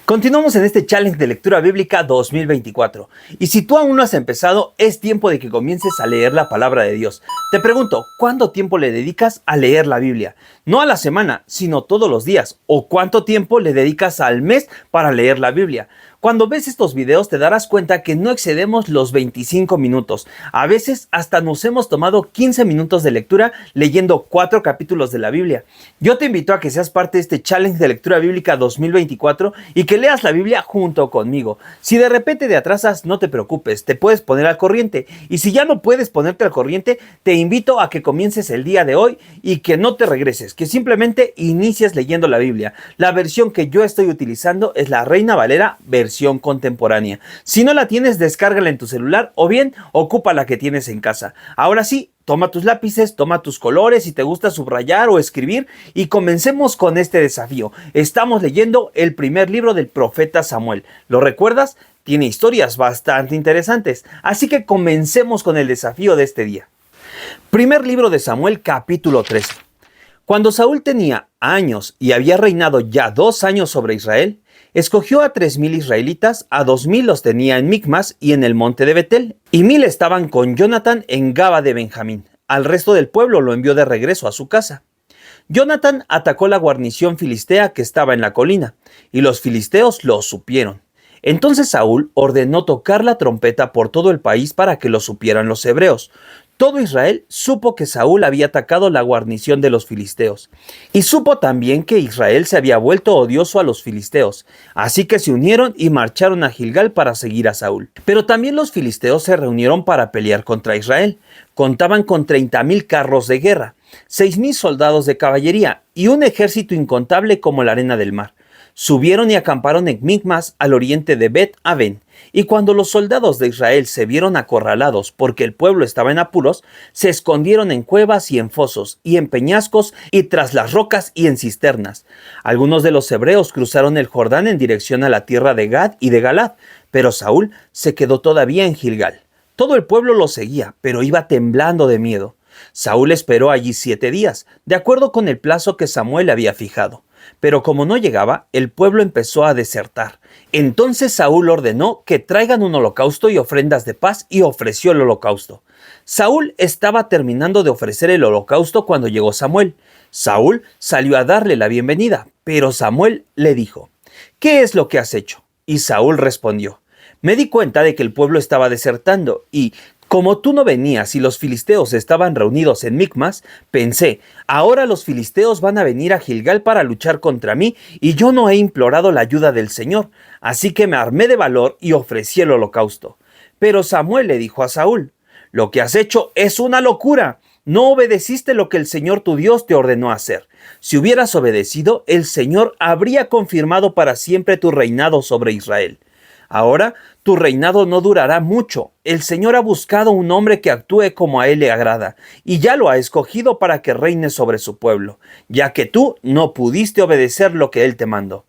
Continuamos en este challenge de lectura bíblica 2024. Y si tú aún no has empezado, es tiempo de que comiences a leer la palabra de Dios. Te pregunto, ¿cuánto tiempo le dedicas a leer la Biblia? No a la semana, sino todos los días. ¿O cuánto tiempo le dedicas al mes para leer la Biblia? Cuando ves estos videos te darás cuenta que no excedemos los 25 minutos. A veces hasta nos hemos tomado 15 minutos de lectura leyendo 4 capítulos de la Biblia. Yo te invito a que seas parte de este challenge de lectura bíblica 2024 y que leas la Biblia junto conmigo. Si de repente te atrasas, no te preocupes, te puedes poner al corriente. Y si ya no puedes ponerte al corriente, te invito a que comiences el día de hoy y que no te regreses, que simplemente inicies leyendo la Biblia. La versión que yo estoy utilizando es la Reina Valera versión contemporánea. Si no la tienes, descárgala en tu celular o bien ocupa la que tienes en casa. Ahora sí, toma tus lápices, toma tus colores si te gusta subrayar o escribir y comencemos con este desafío. Estamos leyendo el primer libro del profeta Samuel. ¿Lo recuerdas? Tiene historias bastante interesantes, así que comencemos con el desafío de este día. Primer libro de Samuel, capítulo 13. Cuando Saúl tenía años y había reinado ya 2 años sobre Israel, escogió a 3,000 israelitas, a 2,000 los tenía en Micmas y en el monte de Betel, y 1,000 estaban con Jonatán en Gaba de Benjamín. Al resto del pueblo lo envió de regreso a su casa. Jonatán atacó la guarnición filistea que estaba en la colina, y los filisteos lo supieron. Entonces Saúl ordenó tocar la trompeta por todo el país para que lo supieran los hebreos. Todo Israel supo que Saúl había atacado la guarnición de los filisteos, y supo también que Israel se había vuelto odioso a los filisteos, así que se unieron y marcharon a Gilgal para seguir a Saúl. Pero también los filisteos se reunieron para pelear contra Israel. Contaban con 30,000 carros de guerra, 6,000 soldados de caballería y un ejército incontable como la arena del mar. Subieron y acamparon en Micmas al oriente de Bet-Aven, y cuando los soldados de Israel se vieron acorralados porque el pueblo estaba en apuros, se escondieron en cuevas y en fosos, y en peñascos, y tras las rocas y en cisternas. Algunos de los hebreos cruzaron el Jordán en dirección a la tierra de Gad y de Galad, pero Saúl se quedó todavía en Gilgal. Todo el pueblo lo seguía, pero iba temblando de miedo. Saúl esperó allí 7 días, de acuerdo con el plazo que Samuel había fijado. Pero como no llegaba, el pueblo empezó a desertar. Entonces Saúl ordenó que traigan un holocausto y ofrendas de paz y ofreció el holocausto. Saúl estaba terminando de ofrecer el holocausto cuando llegó Samuel. Saúl salió a darle la bienvenida, pero Samuel le dijo: ¿Qué es lo que has hecho? Y Saúl respondió: Me di cuenta de que el pueblo estaba desertando y, como tú no venías y los filisteos estaban reunidos en Micmas, pensé, ahora los filisteos van a venir a Gilgal para luchar contra mí y yo no he implorado la ayuda del Señor, así que me armé de valor y ofrecí el holocausto. Pero Samuel le dijo a Saúl: Lo que has hecho es una locura. No obedeciste lo que el Señor tu Dios te ordenó hacer. Si hubieras obedecido, el Señor habría confirmado para siempre tu reinado sobre Israel. Ahora tu reinado no durará mucho. El Señor ha buscado un hombre que actúe como a él le agrada, y ya lo ha escogido para que reine sobre su pueblo, ya que tú no pudiste obedecer lo que él te mandó.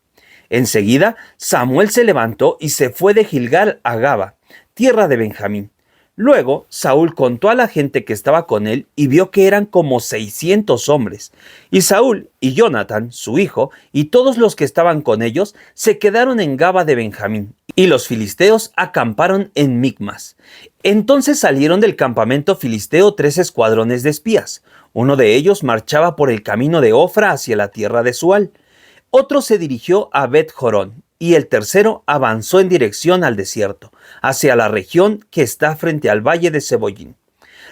Enseguida, Samuel se levantó y se fue de Gilgal a Gaba, tierra de Benjamín. Luego, Saúl contó a la gente que estaba con él y vio que eran como 600 hombres. Y Saúl y Jonatán, su hijo, y todos los que estaban con ellos, se quedaron en Gaba de Benjamín, y los filisteos acamparon en Micmas. Entonces salieron del campamento filisteo 3 escuadrones de espías. Uno de ellos marchaba por el camino de Ofra hacia la tierra de Sual. Otro se dirigió a Bet-Jorón, y el tercero avanzó en dirección al desierto, hacia la región que está frente al valle de Seboyín.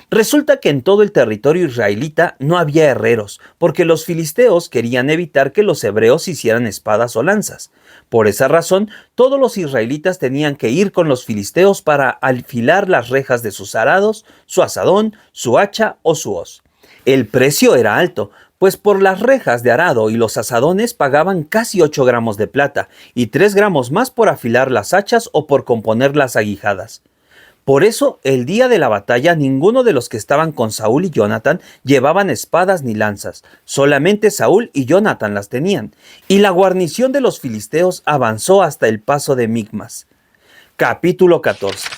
Resulta que en todo el territorio israelita no había herreros, porque los filisteos querían evitar que los hebreos hicieran espadas o lanzas. Por esa razón, todos los israelitas tenían que ir con los filisteos para afilar las rejas de sus arados, su azadón, su hacha o su hoz. El precio era alto, pues por las rejas de arado y los azadones pagaban casi 8 gramos de plata y 3 gramos más por afilar las hachas o por componer las aguijadas. Por eso, el día de la batalla, ninguno de los que estaban con Saúl y Jonatán llevaban espadas ni lanzas, solamente Saúl y Jonatán las tenían, y la guarnición de los filisteos avanzó hasta el paso de Micmas. Capítulo 14.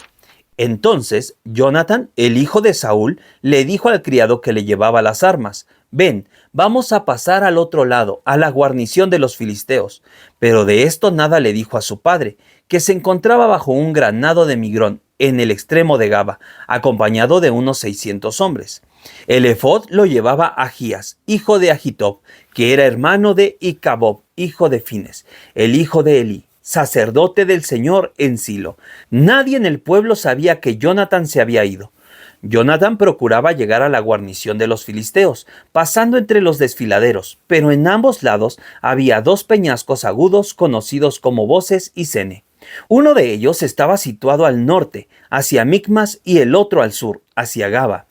Entonces Jonathan, el hijo de Saúl, le dijo al criado que le llevaba las armas: ven, vamos a pasar al otro lado, a la guarnición de los filisteos. Pero de esto nada le dijo a su padre, que se encontraba bajo un granado de Migrón, en el extremo de Gaba, acompañado de unos 600 hombres. El efod lo llevaba Ahías, hijo de Ahitob, que era hermano de Icabob, hijo de Fines, el hijo de Elí, sacerdote del Señor en Silo. Nadie en el pueblo sabía que Jonathan se había ido. Jonathan procuraba llegar a la guarnición de los filisteos, pasando entre los desfiladeros, pero en ambos lados había dos peñascos agudos conocidos como Boses y Sene. Uno de ellos estaba situado al norte, hacia Micmas, y el otro al sur, hacia Gaba.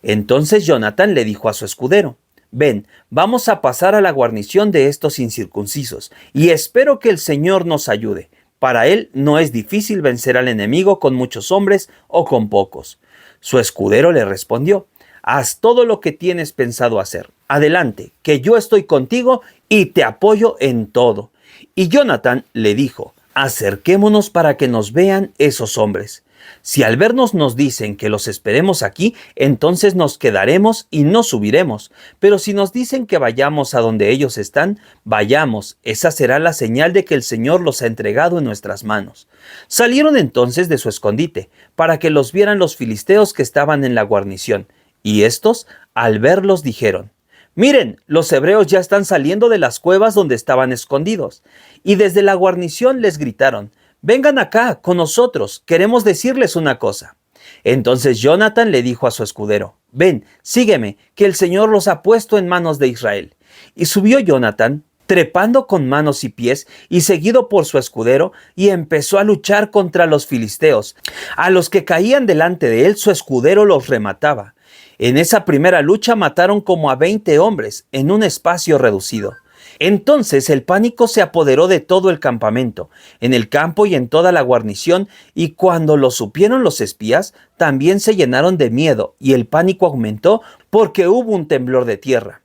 Entonces Jonathan le dijo a su escudero: ven, vamos a pasar a la guarnición de estos incircuncisos, y espero que el Señor nos ayude. Para él no es difícil vencer al enemigo con muchos hombres o con pocos. Su escudero le respondió: haz todo lo que tienes pensado hacer. Adelante, que yo estoy contigo y te apoyo en todo. Y Jonathan le dijo: acerquémonos para que nos vean esos hombres. Si al vernos nos dicen que los esperemos aquí, entonces nos quedaremos y no subiremos. Pero si nos dicen que vayamos a donde ellos están, vayamos. Esa será la señal de que el Señor los ha entregado en nuestras manos. Salieron entonces de su escondite, para que los vieran los filisteos que estaban en la guarnición. Y estos, al verlos, dijeron: miren, los hebreos ya están saliendo de las cuevas donde estaban escondidos. Y desde la guarnición les gritaron: vengan acá con nosotros, queremos decirles una cosa. Entonces Jonathan le dijo a su escudero: ven, sígueme, que el Señor los ha puesto en manos de Israel. Y subió Jonathan, trepando con manos y pies, y seguido por su escudero, y empezó a luchar contra los filisteos. A los que caían delante de él, su escudero los remataba. En esa primera lucha mataron como a 20 hombres en un espacio reducido. Entonces el pánico se apoderó de todo el campamento, en el campo y en toda la guarnición, y cuando lo supieron los espías, también se llenaron de miedo, y el pánico aumentó porque hubo un temblor de tierra.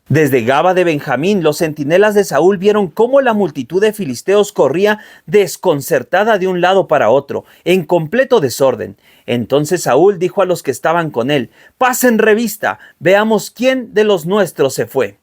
Desde Gaba de Benjamín, los centinelas de Saúl vieron cómo la multitud de filisteos corría desconcertada de un lado para otro, en completo desorden. Entonces Saúl dijo a los que estaban con él: pasen revista, veamos quién de los nuestros se fue.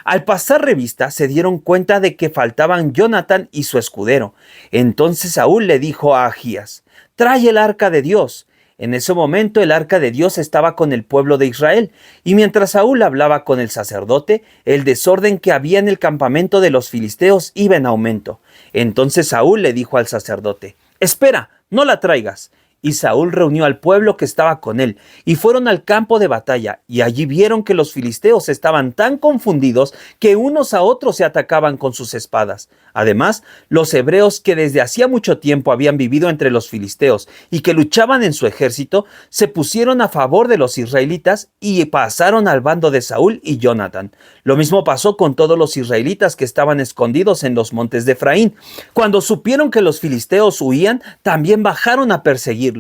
Al pasar revista se dieron cuenta de que faltaban Jonathan y su escudero. Entonces Saúl le dijo a Ahías: trae el arca de Dios. En ese momento el arca de Dios estaba con el pueblo de Israel, y mientras Saúl hablaba con el sacerdote, el desorden que había en el campamento de los filisteos iba en aumento. Entonces Saúl le dijo al sacerdote: espera, no la traigas. Y Saúl reunió al pueblo que estaba con él, y fueron al campo de batalla, y allí vieron que los filisteos estaban tan confundidos que unos a otros se atacaban con sus espadas. Además, los hebreos que desde hacía mucho tiempo habían vivido entre los filisteos y que luchaban en su ejército, se pusieron a favor de los israelitas y pasaron al bando de Saúl y Jonathan. Lo mismo pasó con todos los israelitas que estaban escondidos en los montes de Efraín. Cuando supieron que los filisteos huían, también bajaron a perseguir.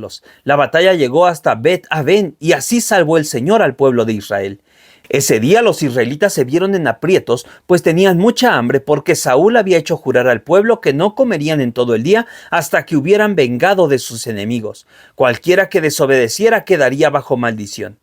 La batalla llegó hasta Bet-Aven, y así salvó el Señor al pueblo de Israel. Ese día los israelitas se vieron en aprietos, pues tenían mucha hambre, porque Saúl había hecho jurar al pueblo que no comerían en todo el día hasta que hubieran vengado de sus enemigos. Cualquiera que desobedeciera quedaría bajo maldición.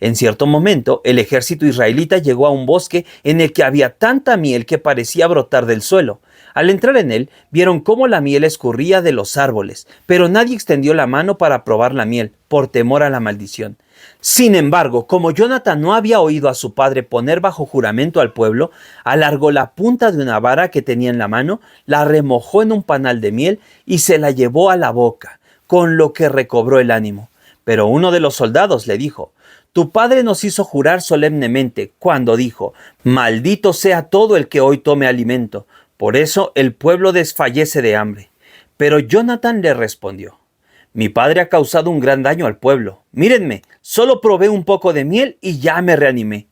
En cierto momento, el ejército israelita llegó a un bosque en el que había tanta miel que parecía brotar del suelo. Al entrar en él, vieron cómo la miel escurría de los árboles, pero nadie extendió la mano para probar la miel, por temor a la maldición. Sin embargo, como Jonathan no había oído a su padre poner bajo juramento al pueblo, alargó la punta de una vara que tenía en la mano, la remojó en un panal de miel y se la llevó a la boca, con lo que recobró el ánimo. Pero uno de los soldados le dijo: tu padre nos hizo jurar solemnemente cuando dijo: maldito sea todo el que hoy tome alimento. Por eso el pueblo desfallece de hambre. Pero Jonathan le respondió: mi padre ha causado un gran daño al pueblo. Mírenme, solo probé un poco de miel y ya me reanimé.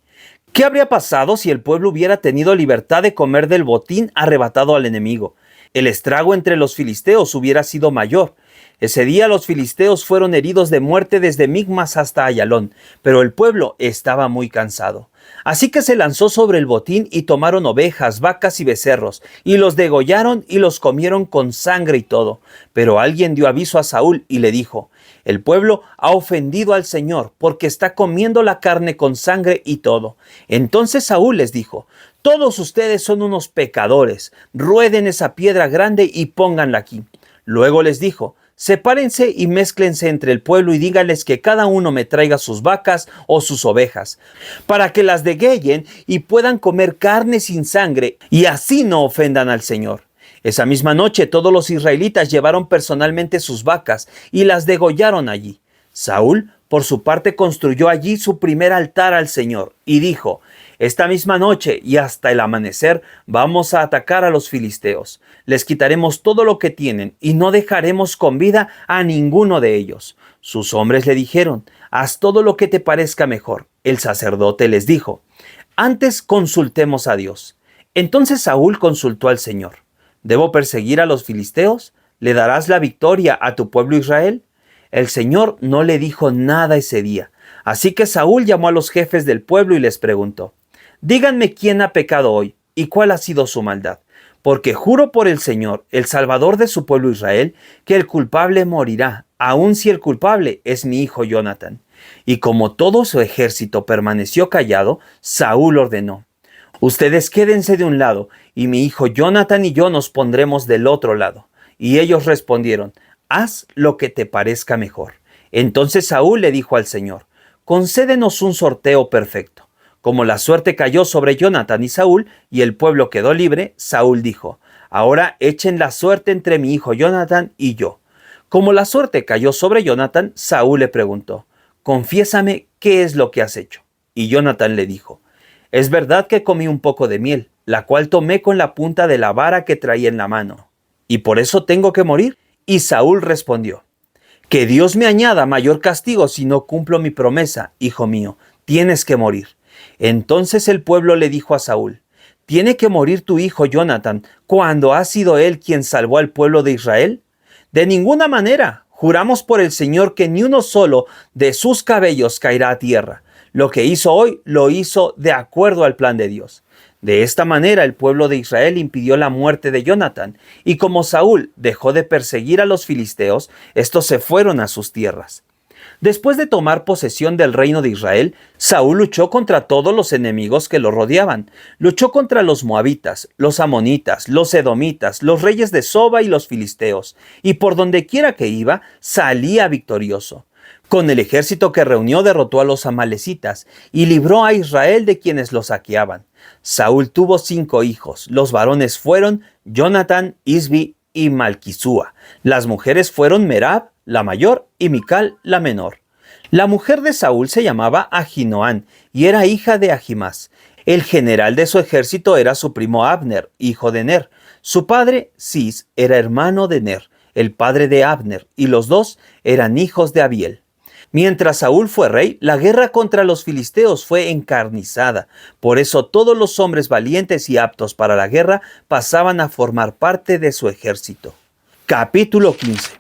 ¿Qué habría pasado si el pueblo hubiera tenido libertad de comer del botín arrebatado al enemigo? El estrago entre los filisteos hubiera sido mayor. Ese día los filisteos fueron heridos de muerte desde Micmas hasta Ayalón, pero el pueblo estaba muy cansado. Así que se lanzó sobre el botín y tomaron ovejas, vacas y becerros, y los degollaron y los comieron con sangre y todo. Pero alguien dio aviso a Saúl y le dijo: el pueblo ha ofendido al Señor porque está comiendo la carne con sangre y todo. Entonces Saúl les dijo: todos ustedes son unos pecadores, rueden esa piedra grande y pónganla aquí. Luego les dijo: sepárense y mézclense entre el pueblo y díganles que cada uno me traiga sus vacas o sus ovejas, para que las degüellen y puedan comer carne sin sangre, y así no ofendan al Señor. Esa misma noche todos los israelitas llevaron personalmente sus vacas y las degollaron allí. Saúl, por su parte, construyó allí su primer altar al Señor y dijo: esta misma noche y hasta el amanecer vamos a atacar a los filisteos. Les quitaremos todo lo que tienen y no dejaremos con vida a ninguno de ellos. Sus hombres le dijeron: haz todo lo que te parezca mejor. El sacerdote les dijo: antes consultemos a Dios. Entonces Saúl consultó al Señor: ¿debo perseguir a los filisteos? ¿Le darás la victoria a tu pueblo Israel? El Señor no le dijo nada ese día. Así que Saúl llamó a los jefes del pueblo y les preguntó: díganme quién ha pecado hoy y cuál ha sido su maldad, porque juro por el Señor, el Salvador de su pueblo Israel, que el culpable morirá, aun si el culpable es mi hijo Jonatán. Y como todo su ejército permaneció callado, Saúl ordenó: ustedes quédense de un lado, y mi hijo Jonatán y yo nos pondremos del otro lado. Y ellos respondieron: haz lo que te parezca mejor. Entonces Saúl le dijo al Señor: concédenos un sorteo perfecto. Como la suerte cayó sobre Jonatán y Saúl, y el pueblo quedó libre, Saúl dijo: ahora echen la suerte entre mi hijo Jonatán y yo. Como la suerte cayó sobre Jonatán, Saúl le preguntó: confiésame qué es lo que has hecho. Y Jonatán le dijo: es verdad que comí un poco de miel, la cual tomé con la punta de la vara que traía en la mano. ¿Y por eso tengo que morir? Y Saúl respondió: que Dios me añada mayor castigo si no cumplo mi promesa, hijo mío, tienes que morir. Entonces el pueblo le dijo a Saúl: ¿tiene que morir tu hijo Jonatán cuando ha sido él quien salvó al pueblo de Israel? De ninguna manera. Juramos por el Señor que ni uno solo de sus cabellos caerá a tierra. Lo que hizo hoy lo hizo de acuerdo al plan de Dios. De esta manera el pueblo de Israel impidió la muerte de Jonatán, y como Saúl dejó de perseguir a los filisteos, estos se fueron a sus tierras. Después de tomar posesión del reino de Israel, Saúl luchó contra todos los enemigos que lo rodeaban. Luchó contra los moabitas, los amonitas, los edomitas, los reyes de Soba y los filisteos, y por donde quiera que iba, salía victorioso. Con el ejército que reunió derrotó a los amalecitas y libró a Israel de quienes lo saqueaban. Saúl tuvo 5 hijos. Los varones fueron Jonatán, Isbi y Malquisúa. Las mujeres fueron Merab, la mayor, y Mical, la menor. La mujer de Saúl se llamaba Ahinoam y era hija de Ahimás. El general de su ejército era su primo Abner, hijo de Ner. Su padre, Cis, era hermano de Ner, el padre de Abner, y los dos eran hijos de Abiel. Mientras Saúl fue rey, la guerra contra los filisteos fue encarnizada. Por eso todos los hombres valientes y aptos para la guerra pasaban a formar parte de su ejército. Capítulo 15.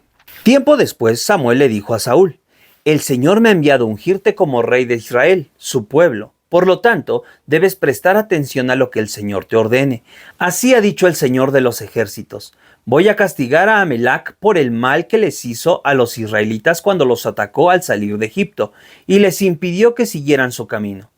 Tiempo después, Samuel le dijo a Saúl: el Señor me ha enviado a ungirte como rey de Israel, su pueblo. Por lo tanto, debes prestar atención a lo que el Señor te ordene. Así ha dicho el Señor de los ejércitos: voy a castigar a Amelac por el mal que les hizo a los israelitas cuando los atacó al salir de Egipto y les impidió que siguieran su camino.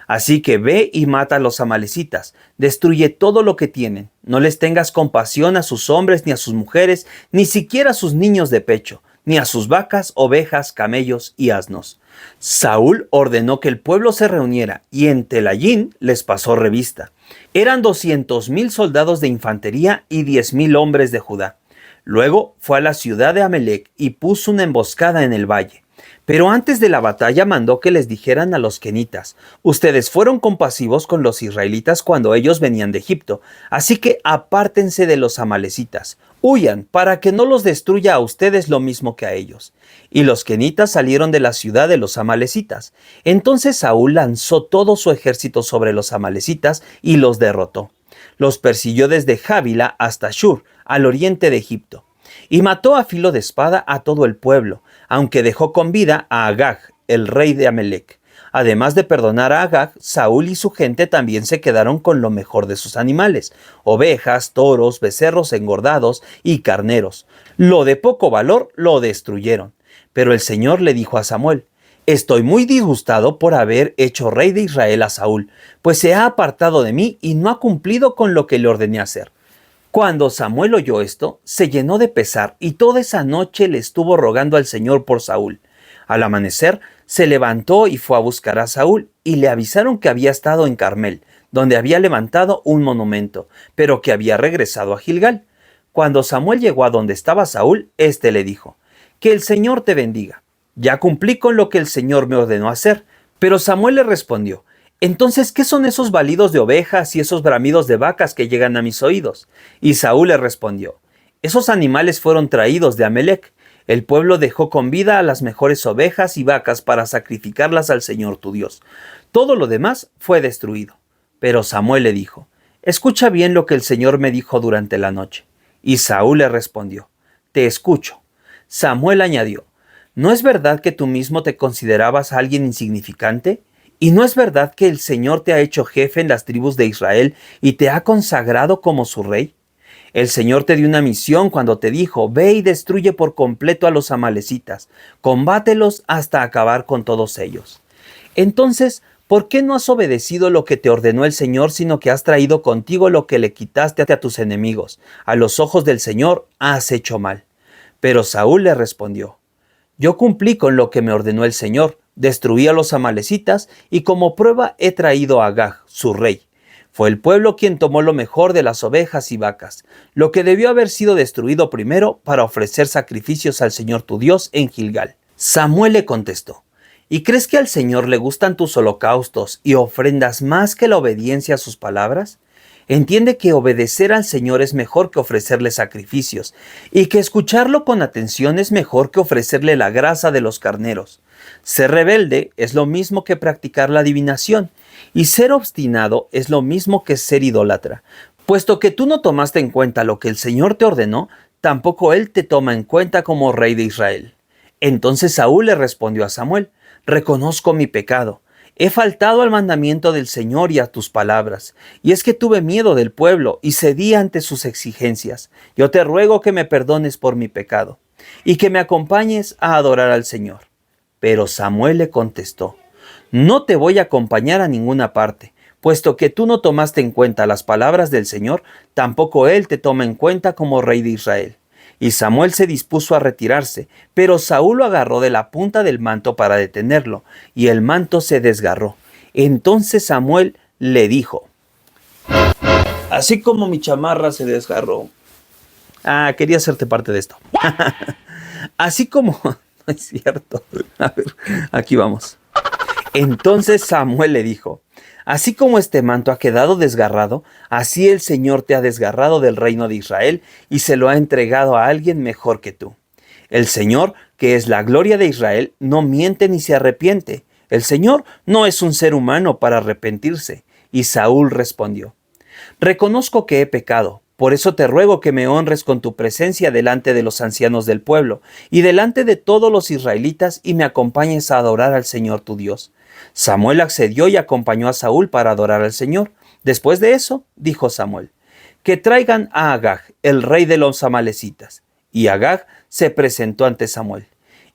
Así que ve y mata a los amalecitas, destruye todo lo que tienen. No les tengas compasión a sus hombres ni a sus mujeres, ni siquiera a sus niños de pecho, ni a sus vacas, ovejas, camellos y asnos. Saúl ordenó que el pueblo se reuniera y en Telayín les pasó revista. Eran 200,000 soldados de infantería y 10,000 hombres de Judá. Luego fue a la ciudad de Amelec y puso una emboscada en el valle. Pero antes de la batalla mandó que les dijeran a los kenitas: ustedes fueron compasivos con los israelitas cuando ellos venían de Egipto, así que apártense de los amalecitas, huyan para que no los destruya a ustedes lo mismo que a ellos. Y los kenitas salieron de la ciudad de los amalecitas. Entonces Saúl lanzó todo su ejército sobre los amalecitas y los derrotó. Los persiguió desde Jávila hasta Shur, al oriente de Egipto. y mató a filo de espada a todo el pueblo, aunque dejó con vida a Agag, el rey de Amalec. Además de perdonar a Agag, Saúl y su gente también se quedaron con lo mejor de sus animales: ovejas, toros, becerros engordados y carneros. Lo de poco valor lo destruyeron. Pero el Señor le dijo a Samuel: estoy muy disgustado por haber hecho rey de Israel a Saúl, pues se ha apartado de mí y no ha cumplido con lo que le ordené hacer. Cuando Samuel oyó esto, se llenó de pesar y toda esa noche le estuvo rogando al Señor por Saúl. Al amanecer, se levantó y fue a buscar a Saúl, y le avisaron que había estado en Carmel, donde había levantado un monumento, pero que había regresado a Gilgal. Cuando Samuel llegó a donde estaba Saúl, éste le dijo: que el Señor te bendiga. Ya cumplí con lo que el Señor me ordenó hacer. Pero Samuel le respondió: entonces, ¿qué son esos balidos de ovejas y esos bramidos de vacas que llegan a mis oídos? Y Saúl le respondió: esos animales fueron traídos de Amalec. El pueblo dejó con vida a las mejores ovejas y vacas para sacrificarlas al Señor tu Dios. Todo lo demás fue destruido. Pero Samuel le dijo: escucha bien lo que el Señor me dijo durante la noche. Y Saúl le respondió: te escucho. Samuel añadió: ¿no es verdad que tú mismo te considerabas alguien insignificante? ¿Y no es verdad que el Señor te ha hecho jefe en las tribus de Israel y te ha consagrado como su rey? El Señor te dio una misión cuando te dijo: ve y destruye por completo a los amalecitas, combátelos hasta acabar con todos ellos. Entonces, ¿por qué no has obedecido lo que te ordenó el Señor, sino que has traído contigo lo que le quitaste a tus enemigos? A los ojos del Señor has hecho mal. Pero Saúl le respondió: yo cumplí con lo que me ordenó el Señor, destruí a los amalecitas y como prueba he traído a Agag, su rey. Fue el pueblo quien tomó lo mejor de las ovejas y vacas, lo que debió haber sido destruido primero para ofrecer sacrificios al Señor tu Dios en Gilgal. Samuel le contestó: ¿y crees que al Señor le gustan tus holocaustos y ofrendas más que la obediencia a sus palabras? Entiende que obedecer al Señor es mejor que ofrecerle sacrificios, y que escucharlo con atención es mejor que ofrecerle la grasa de los carneros. Ser rebelde es lo mismo que practicar la adivinación, y ser obstinado es lo mismo que ser idólatra. Puesto que tú no tomaste en cuenta lo que el Señor te ordenó, tampoco Él te toma en cuenta como rey de Israel. Entonces Saúl le respondió a Samuel: reconozco mi pecado. He faltado al mandamiento del Señor y a tus palabras, y es que tuve miedo del pueblo y cedí ante sus exigencias. Yo te ruego que me perdones por mi pecado, y que me acompañes a adorar al Señor. Pero Samuel le contestó: no te voy a acompañar a ninguna parte, puesto que tú no tomaste en cuenta las palabras del Señor, tampoco Él te toma en cuenta como rey de Israel. Y Samuel se dispuso a retirarse, pero Saúl lo agarró de la punta del manto para detenerlo, y el manto se desgarró. Entonces Samuel le dijo: así como mi chamarra se desgarró. Quería hacerte parte de esto. Así como... No es cierto. A ver, aquí vamos. Entonces Samuel le dijo: así como este manto ha quedado desgarrado, así el Señor te ha desgarrado del reino de Israel y se lo ha entregado a alguien mejor que tú. El Señor, que es la gloria de Israel, no miente ni se arrepiente. El Señor no es un ser humano para arrepentirse. Y Saúl respondió: reconozco que he pecado. Por eso te ruego que me honres con tu presencia delante de los ancianos del pueblo y delante de todos los israelitas y me acompañes a adorar al Señor tu Dios. Samuel accedió y acompañó a Saúl para adorar al Señor. Después de eso, dijo Samuel: que traigan a Agag, el rey de los amalecitas. Y Agag se presentó ante Samuel.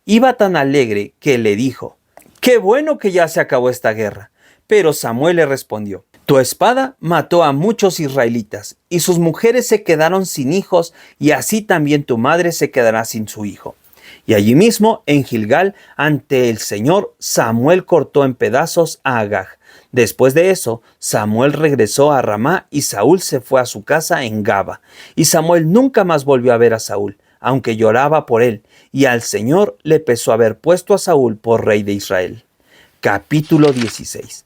Iba tan alegre que le dijo: qué bueno que ya se acabó esta guerra. Pero Samuel le respondió: tu espada mató a muchos israelitas, y sus mujeres se quedaron sin hijos, y así también tu madre se quedará sin su hijo. Y allí mismo, en Gilgal, ante el Señor, Samuel cortó en pedazos a Agag. Después de eso, Samuel regresó a Ramá y Saúl se fue a su casa en Gaba. Y Samuel nunca más volvió a ver a Saúl, aunque lloraba por él, y al Señor le pesó haber puesto a Saúl por rey de Israel. Capítulo 16.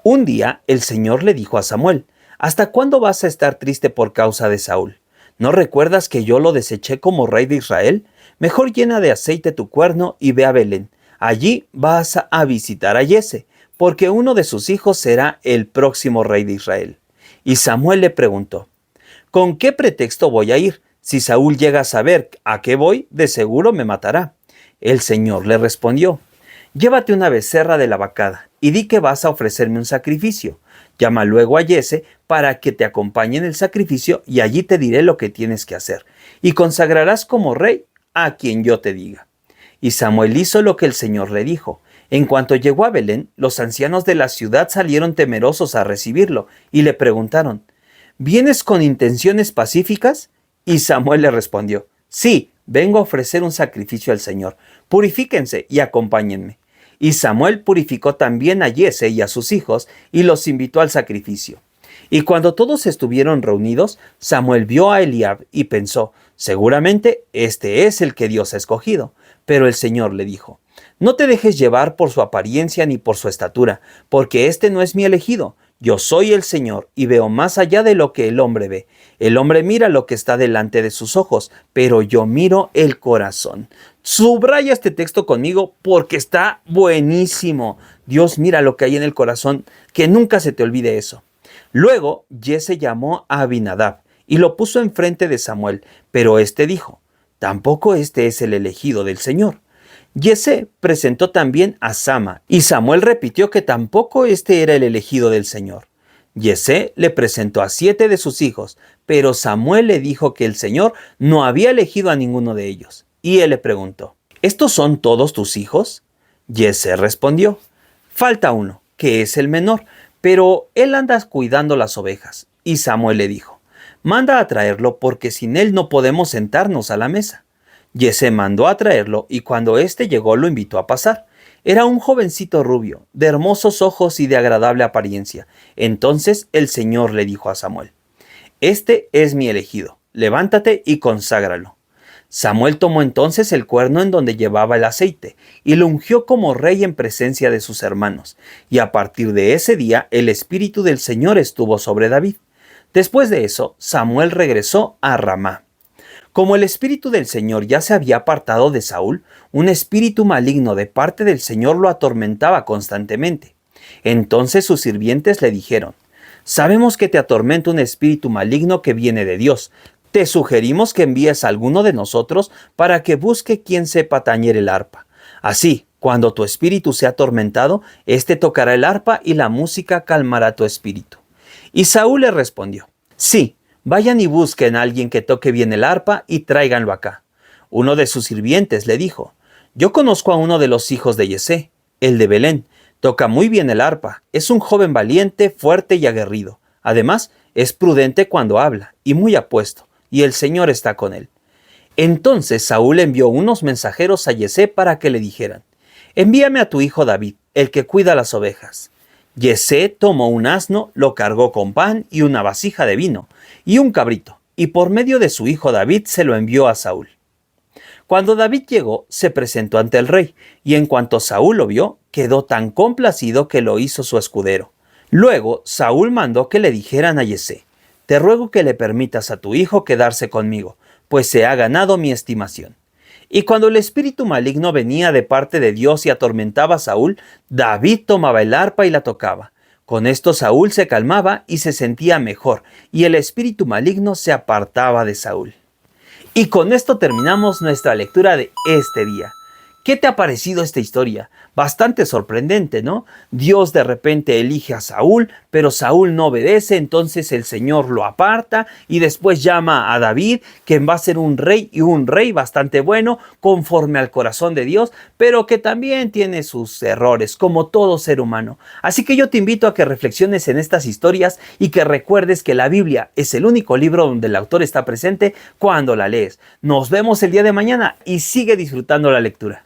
Un día el Señor le dijo a Samuel: ¿hasta cuándo vas a estar triste por causa de Saúl? ¿No recuerdas que yo lo deseché como rey de Israel? Mejor llena de aceite tu cuerno y ve a Belén. Allí vas a visitar a Yese, porque uno de sus hijos será el próximo rey de Israel. Y Samuel le preguntó: ¿con qué pretexto voy a ir? Si Saúl llega a saber a qué voy, de seguro me matará. El Señor le respondió: llévate una becerra de la vacada y di que vas a ofrecerme un sacrificio. Llama luego a Jesse para que te acompañe en el sacrificio y allí te diré lo que tienes que hacer. Y consagrarás como rey a quien yo te diga. Y Samuel hizo lo que el Señor le dijo. En cuanto llegó a Belén, los ancianos de la ciudad salieron temerosos a recibirlo y le preguntaron: ¿vienes con intenciones pacíficas? Y Samuel le respondió: sí, vengo a ofrecer un sacrificio al Señor. Purifíquense y acompáñenme. Y Samuel purificó también a Jesse y a sus hijos y los invitó al sacrificio. Y cuando todos estuvieron reunidos, Samuel vio a Eliab y pensó: seguramente este es el que Dios ha escogido. Pero el Señor le dijo: no te dejes llevar por su apariencia ni por su estatura, porque este no es mi elegido. Yo soy el Señor y veo más allá de lo que el hombre ve. El hombre mira lo que está delante de sus ojos, pero yo miro el corazón. Subraya este texto conmigo porque está buenísimo. Dios mira lo que hay en el corazón, que nunca se te olvide eso. Luego Jesse llamó a Abinadab y lo puso enfrente de Samuel, pero éste dijo: tampoco este es el elegido del Señor. Jesse presentó también a Sama, y Samuel repitió que tampoco este era el elegido del Señor. Jesse le presentó a 7 de sus hijos, pero Samuel le dijo que el Señor no había elegido a ninguno de ellos. Y él le preguntó: ¿estos son todos tus hijos? Jesse respondió: falta uno, que es el menor, pero él anda cuidando las ovejas. Y Samuel le dijo: manda a traerlo, porque sin él no podemos sentarnos a la mesa. Jesse mandó a traerlo, y cuando éste llegó lo invitó a pasar. Era un jovencito rubio, de hermosos ojos y de agradable apariencia. Entonces el Señor le dijo a Samuel: este es mi elegido, levántate y conságralo. Samuel tomó entonces el cuerno en donde llevaba el aceite, y lo ungió como rey en presencia de sus hermanos. Y a partir de ese día el Espíritu del Señor estuvo sobre David. Después de eso, Samuel regresó a Ramá. Como el Espíritu del Señor ya se había apartado de Saúl, un espíritu maligno de parte del Señor lo atormentaba constantemente. Entonces sus sirvientes le dijeron: sabemos que te atormenta un espíritu maligno que viene de Dios. Te sugerimos que envíes a alguno de nosotros para que busque quien sepa tañer el arpa. Así, cuando tu espíritu sea atormentado, éste tocará el arpa y la música calmará tu espíritu. Y Saúl le respondió: sí, vayan y busquen a alguien que toque bien el arpa y tráiganlo acá. Uno de sus sirvientes le dijo: yo conozco a uno de los hijos de Jessé, el de Belén. Toca muy bien el arpa, es un joven valiente, fuerte y aguerrido. Además, es prudente cuando habla y muy apuesto, y el Señor está con él. Entonces Saúl envió unos mensajeros a Jessé para que le dijeran: envíame a tu hijo David, el que cuida las ovejas. Jessé tomó un asno, lo cargó con pan y una vasija de vino, y un cabrito, y por medio de su hijo David se lo envió a Saúl. Cuando David llegó, se presentó ante el rey, y en cuanto Saúl lo vio, quedó tan complacido que lo hizo su escudero. Luego Saúl mandó que le dijeran a Jessé: te ruego que le permitas a tu hijo quedarse conmigo, pues se ha ganado mi estimación. Y cuando el espíritu maligno venía de parte de Dios y atormentaba a Saúl, David tomaba el arpa y la tocaba. Con esto Saúl se calmaba y se sentía mejor, y el espíritu maligno se apartaba de Saúl. Y con esto terminamos nuestra lectura de este día. ¿Qué te ha parecido esta historia? Bastante sorprendente, ¿no? Dios de repente elige a Saúl, pero Saúl no obedece, entonces el Señor lo aparta y después llama a David, quien va a ser un rey, y un rey bastante bueno, conforme al corazón de Dios, pero que también tiene sus errores, como todo ser humano. Así que yo te invito a que reflexiones en estas historias y que recuerdes que la Biblia es el único libro donde el autor está presente cuando la lees. Nos vemos el día de mañana y sigue disfrutando la lectura.